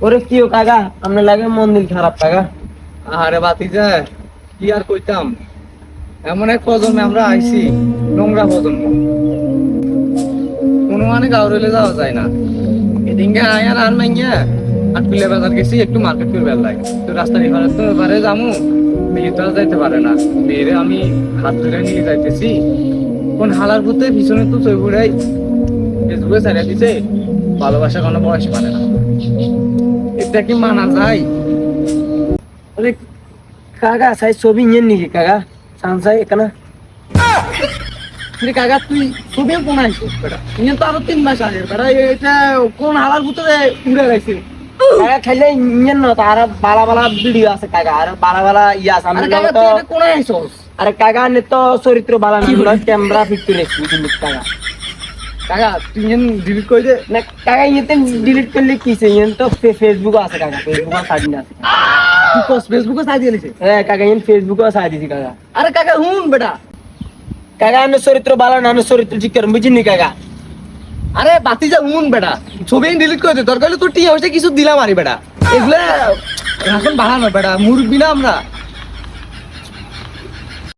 ওরে কি কাকা আপনার লাগে মন দিল খারাপ কাকা। আরে বাতিজা কি আর কইতাম, এমন এক প্রজন্মে আমরা আইছি, নোংরা প্রজন্ম, কোনো মানে গাউরেলে যাওয়া যায় না। এদিনকে আয়ার আর মাইয়া আটকুলে বাজার গেছি, একটু মার্কেট করে বেল লাগে তো রাস্তার এবারে তো এবারে যামু, মেয়ে তো আর যাইতে পারে না। মেয়েরে আমি হাত ধরে নিয়ে যাইতেছি, কোন হালার ভূতে পিছনে তো চৈবুড়াই ফেসবুকে ছাড়িয়ে দিছে, ভালোবাসা কোনো বয়স মানে না। এটা কি মানা যায়? ওরে কাকা সাই ছবি নিয়ে নাকি কাকা সানসাই এখানে। তুই কাকা তুই ছবি কোন আইছিস বেটা? ইয়ে তো আরো 3 মাস আগে বেটা, এটা কোন হালার ভূতে উড়ে গেছে। কাকা খাইলে ইঞ্জিন না আর বালা বালা ভিডিও আছে কাকা, আর বালা বালা ইয়া আছে আরে আমি কাকা তো। তুই এটা কোন আইছস? আরে কাকা নে তো চরিত্র বালা না, ক্যামেরা ফিট করে রেখেছি কিন্তু কাকা। কাকা তুই ডিলিট করে দে। না কাকা ইয়েতে ডিলিট করলে কি ইয়েন তো ফেসবুক আছে কাকা, ফেসবুক সাইড আছে। তুই কস ফেসবুকে চাই দিয়েছে? হ্যাঁ কাকা ইয়েন ফেসবুক সাইড দিছি কাকা। আরে কাকা হুন বেটা, কাকা আনে চরিত্র বালা না, আনে চরিত্র ঠিক করেন বুঝিনি কাকা। আরে বাতিজা হুন বেটা, ছবি ডিলিট করে দে, দরকার হলে তোর টিয়া হইছে কিছু দিলাম আরে বেটা। এগুলা এখন বাড়ানো বেটা, মুরব্বি না আমরা।